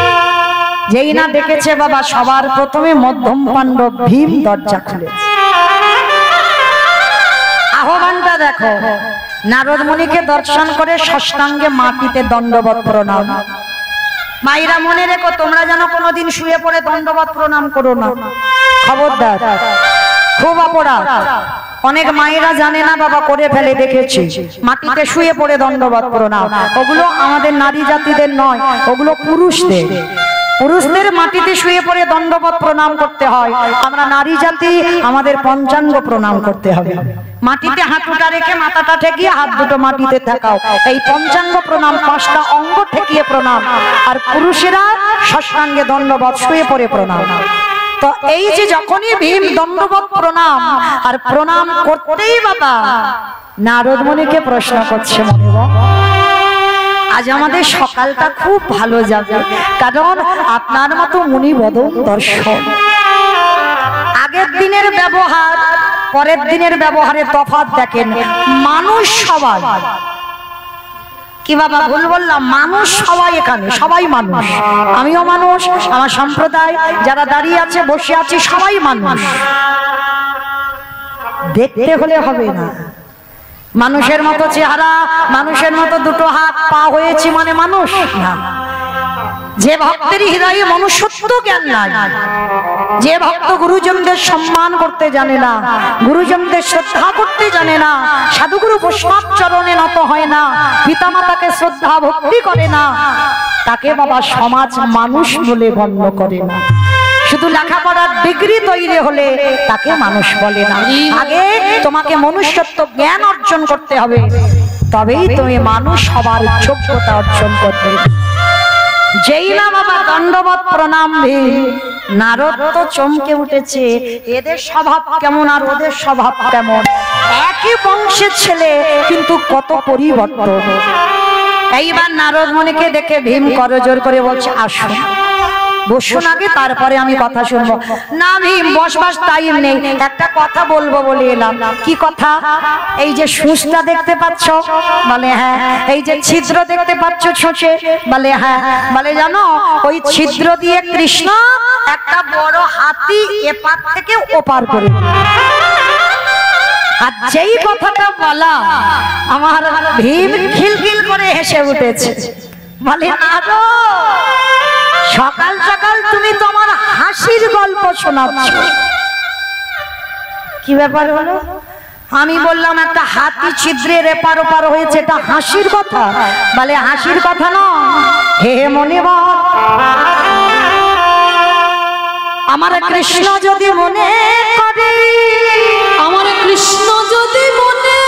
যেই না দেখেছে বাবা সবার প্রথমে মধ্যম পাণ্ডব ভীম দরজা খুলেছে। আহ্বানটা দেখো, নারদ মুনিকে দর্শন করে ষষ্ঠাঙ্গে মাটিতে দণ্ডবত প্রণাম। মায়েরা মনে রেখো, তোমরা যেন কোনোদিন শুয়ে পড়ে দণ্ডবত প্রণাম করো না, খবরদার, খুব অপরাধ। অনেক মায়েরা জানে না বাবা, করে ফেলে, দেখেছি মাটিতে শুয়ে পড়ে দণ্ডবত প্রণাম। ওগুলো আমাদের নারী জাতিদের নয়, ওগুলো পুরুষদের। পুরুষদের মাটিতে শুয়ে পড়ে দণ্ডবত প্রণাম করতে হয়। আমরা নারী জাতি, আমাদের পঞ্চাঙ্গ প্রণাম করতে হবে। মাটিতে হাঁটুটা রেখে মাথাটা ঠেকিয়ে হাত দুটো মাটিতে ঠেকাও, এই পঞ্চাঙ্গ প্রণাম, 5টা অঙ্গ ঠেকিয়ে প্রণাম। আর পুরুষেরা ষষ্ঠাঙ্গে দণ্ডবত শুয়ে পড়ে প্রণাম। তো এই যে যখনই ভীম দণ্ডবত প্রণাম আর প্রণাম করতেই বাবা নারদ মুনিকে প্রশ্ন করছে, মনিব আজ আমাদের সকালটা খুব ভালো যাবে, কারণ আপনার মতো মুনি বদন দর্শন। আগের দিনের ব্যবহার পরের দিনের ব্যবহারে তফাৎ দেখেন। মানুষ সবাই, কি বাবা ভুল বললাম? মানুষ সবাই, এখানে সবাই মানুষ, আমিও মানুষ, আমার সম্প্রদায় যারা দাঁড়িয়ে আছে, বসে আছি, সবাই মানুষ। দেখতে হলে হবে না, মানুষের মতো চেহারা, মানুষের মতো দুটো হাত পা হয়েছি মানে মানুষ না। যে ভক্তের হৃদয়ে মনুষ্যত্ব জ্ঞান নাই, যে ভক্ত গুরুজনদের সম্মান করতে জানে না, গুরুজনদের শ্রদ্ধা করতে জানে না, সাধুগুরু বৈষ্ণব চরণে নত হয় না, পিতামাতাকে শ্রদ্ধা ভক্তি করে না, তাকে বাবা সমাজ মানুষ বলে গণ্য করে না। শুধু লেখাপড়ার ডিগ্রি তৈরি হলে তাকে মানুষ বলে না। আগে তোমাকে মনুষ্যত্ব জ্ঞান অর্জন করতে হবে, তবেই তুমি মানুষ হবার যোগ্যতা অর্জন করবে। যেই না বাবা দণ্ডবত প্রণাম ভীম, নারদ তো চমকে উঠেছে, এদের স্বভাব কেমন আর ওদের স্বভাব কেমন, একই বংশের ছেলে কিন্তু কত পরিবর্তন। এইবার নারদ মুনিকে দেখে ভীম করজোর করে বলছে, আসুন বসুন আগে, তারপরে আমি কথা শুনবো। না ভীম, বসবাস টাইম নেই, একটা কথা বলবো বলে এলাম। কি কথা? এই যে সুচটা দেখতে পাচ্ছ? বলে হ্যাঁ। এই যে ছিদ্র দেখতে পাচ্ছ ছোঁচে? বলে হ্যাঁ। বলে জানো, ওই ছিদ্র দিয়ে কৃষ্ণ একটা বড় হাতি এপার থেকে ওপার করে। আর যেই কথাটা বলা, আমার ভীম খিলখিল করে হেসে উঠেছে। বলে না গো, সকাল সকাল তুমি তোমার হাসির গল্প শোনাচ্ছ। কি ব্যাপার হলো? আমি বললাম একটা হাতি ছিদ্রের এপার ওপার হয়েছে, এটা হাসির কথা? বলে হাসির কথা না, হে মনিব, আমার কৃষ্ণ যদি মনে করে, আমার কৃষ্ণ যদি মনে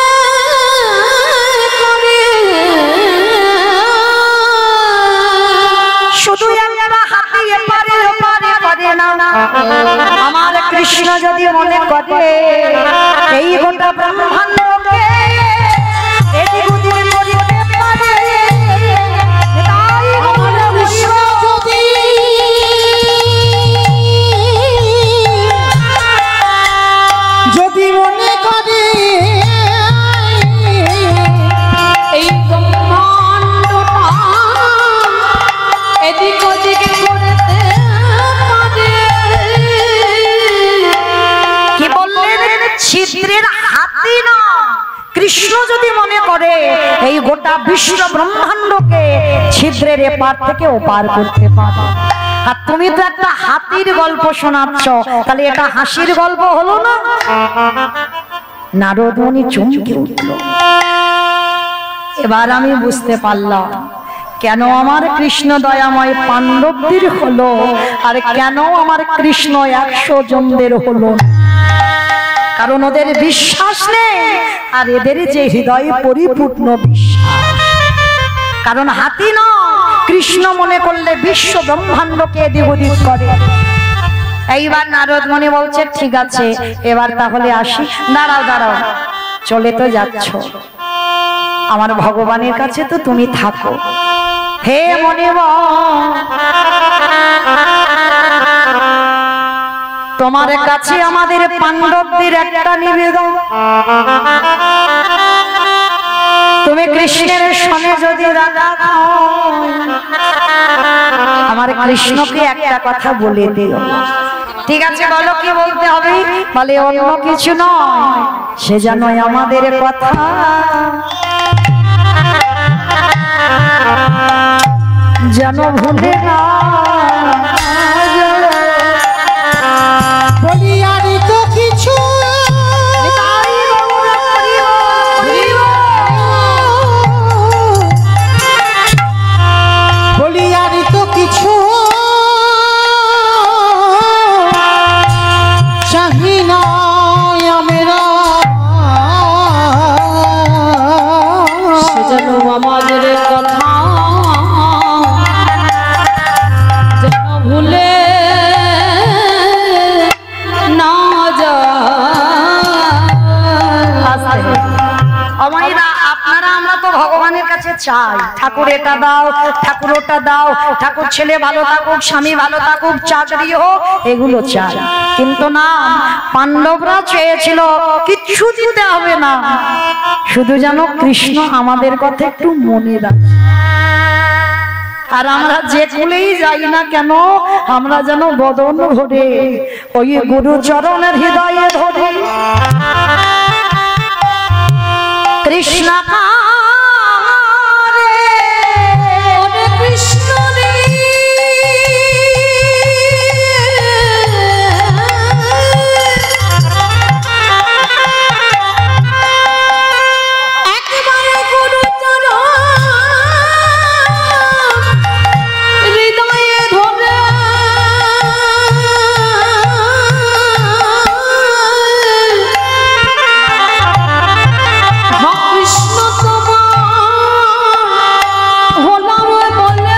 করে, শুধু একটা হাতি এপারে ওপারে করে না, আমার কৃষ্ণ যদি মনে করে এই গোটা ব্রহ্মাণ্ডকে এদিক ওদিক করিতে পারে, তাই আমার কৃষ্ণ যদি মনে করে এই ব্রহ্মাণ্ডটা এদিক ওদিক করতে পারে। কি বললেন? ছিদ্রের হাতি না, কৃষ্ণ যদি মনে করে এই গোটা বিশ্ব ব্রহ্মাণ্ডকে ছিদ্রের এপার থেকে ওপার করতে পারে। আর তুমি তো একটা হাতির গল্প শোনাচ্ছ, তাহলে এটা হাসির গল্প হলো না? নারদ মুনি চমকে উঠল। এবার আমি বুঝতে পারলাম কেন আমার কৃষ্ণ দয়াময় পাণ্ডবদের হলো আর কেন আমার কৃষ্ণ 100 জনদের হলো। কারণ ওদের বিশ্বাস নেই আর এদের যে হৃদয়ে পরিপূর্ণ বিশ্বাস। কারণ হাতি নয়, কৃষ্ণ মনে করলে বিশ্ব ব্রহ্মাণ্ডকে এদিক ওদিক করে। এইবার নারদ মুনি বলছে ঠিক আছে এবার তাহলে আসি। দাঁড়াও দাঁড়াও, চলে তো যাচ্ছ, আমার ভগবানের কাছে তো তুমি থাকো। হে মনিব, তোমার কাছে আমাদের পাণ্ডবদের একটা নিবেদন, তুমি কৃষ্ণের সনে যদি রাধা খাও, আমার কৃষ্ণকে একটা কথা বলে দিও। ঠিক আছে বলো কি বলতে হবে? বলে অন্য কিছু নয়, সে যেন আমাদের কথা যেন ভুলে না। বলি আর তো কিছু বলি আর তো কিছু চাহি না আমরা, সে যেন আমাদের কথা যেন ভুলে না আপনারা আমরা তো ভগবানের কাছে চাই ঠাকুর এটা দাও, ঠাকুর ওটা দাও, ঠাকুর ছেলে ভালো থাকুক, স্বামী ভালো থাকুক, চাকরি হোক, এগুলো চাই। কিন্তু না, পাণ্ডবরা চেয়েছিল কিচ্ছু দিতে হবে না, শুধু যেন কৃষ্ণ আমাদের কথা একটু মনে রাখে। আর আমরা যে কুলেই যাই না কেন আমরা যেন বদন ভরে ওই গুরু চরণের হৃদয়ে ধরে কৃষ্ণ কৃষ্ণ রে একবার গুরু চরণ হৃদয়ে ধরে কৃষ্ণ তোমার হলাম বলে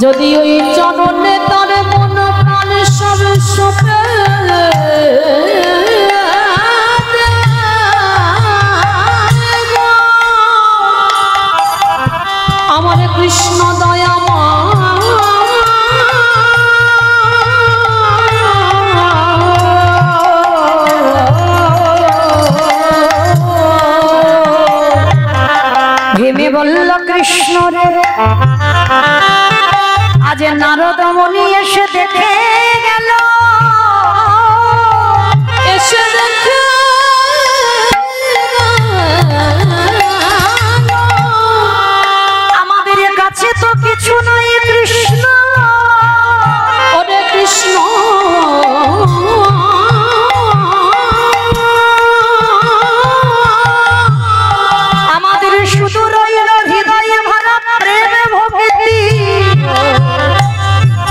যদি ওই চরণে তার মন প্রাণ সব সপে আমার কৃষ্ণ দয়াময় ভেবে বলল কৃষ্ণ রে, আজ নারদ মুনি এসে দেখে গেল, এসে দেখে আমাদের কাছে তো কিছু নাই কৃষ্ণ। ওরে কৃষ্ণ আমাদের শুধু রইল হৃদয়ে ভরা প্রেম ভক্তি,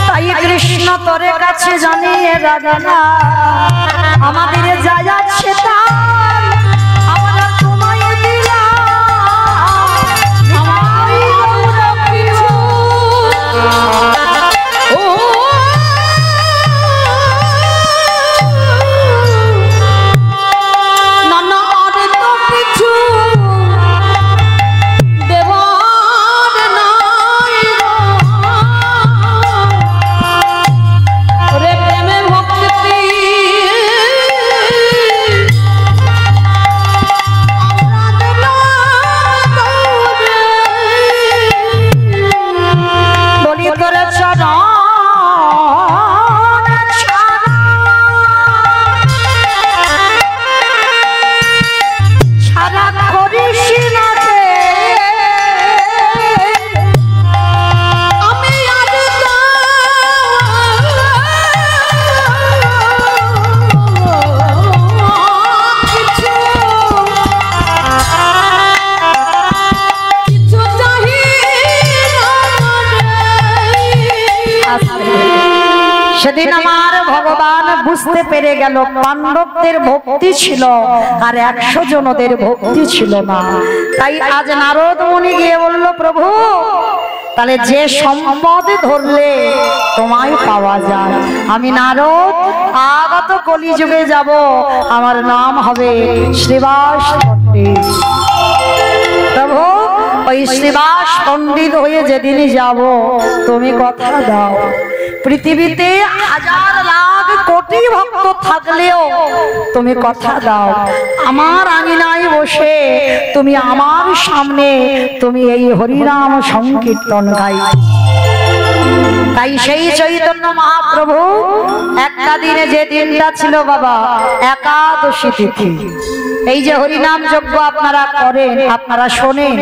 তাই কৃষ্ণ তোর কাছে জানিয়ে রাখা আমাদের যা যাচ্ছে তাই আমরা তোমায় দিলাম। আমায় গৌর কিছু ও নানা আর তো কিছু দেবার নাই ওরে প্রেমে ভক্তি বুঝতে পেরে গেল পাণ্ডবদের ভক্তি ছিল আর 100 জনদের ভক্তি ছিল না। তাই আজ নারদ মুনি গিয়ে বলল, প্রভু তাহলে যে সম্পদ ধরলে তোমায় পাওয়া যায়, আমি নারদ আগত কলিযুগে যাব, আমার নাম হবে শ্রীবাস পণ্ডিত। প্রভু ওই শ্রীবাস পণ্ডিত হয়ে যেদিনই যাব, তুমি কথা দাও পৃথিবীতে 1000 লাখ কোটি ভক্ত থাকলেও তুমি কথা দাও আমার আঙিনায় বসে তুমি আমার সামনে তুমি এই হরিনাম সংকীর্তন গাই। তাই সেই চৈতন্য মহাপ্রভু একটা দিনে যে দিনটা ছিল বাবা একাদশী তিথি, এই যে হরিনাম যজ্ঞ আপনারা করেন, আপনারা শোনেন,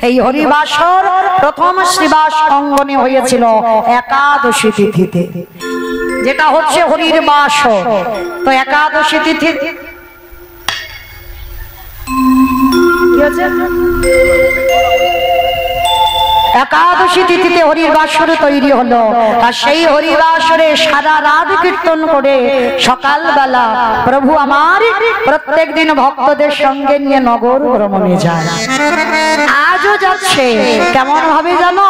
এই হরিবাসর প্রথম শ্রীবাস অঙ্গনে হয়েছিল একাদশী তিথিতে, যেটা হচ্ছে হরির বাসর। তো একাদশী তিথি একাদশী তিথিতে হরির বাসর তৈরি হলো। আর সেই হরিবাসরে সারা রাত কীর্তন করে সকালবেলা প্রভু আমার প্রত্যেক দিন ভক্তদের সঙ্গে নিয়ে নগর ভ্রমণে যায়, আজও যাচ্ছে। কেমন ভাবে জানো?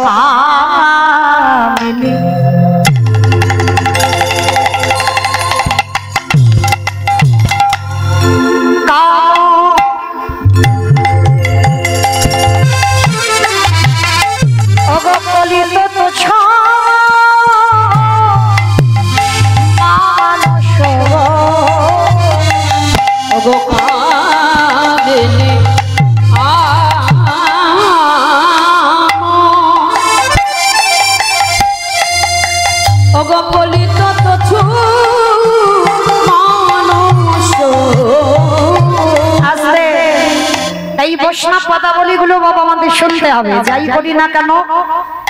কামিনী বৈষ্ণব পদাবলীগুলো বাবা আমাদের শুনতে হবে, যাই করি না কেন।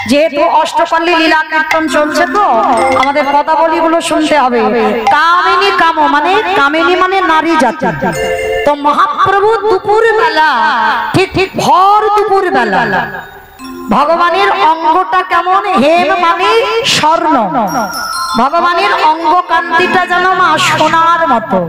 যেহেতু অষ্টপল্লী লীলা কীর্তন চলছে, তো আমাদের পদাবলীগুলো শুনতে হবে। কামিনী কাম মানে কামিনী মানে নারী জাতি। তো মহাপ্রভু দুপুর বেলা ঠিক ঠিক ভর দুপুর বেলা ভগবানের অঙ্গটা কেমন, হেম মানে স্বর্ণ, ভগবানের অঙ্গ কান্তিটা যেন মা সোনার মতো।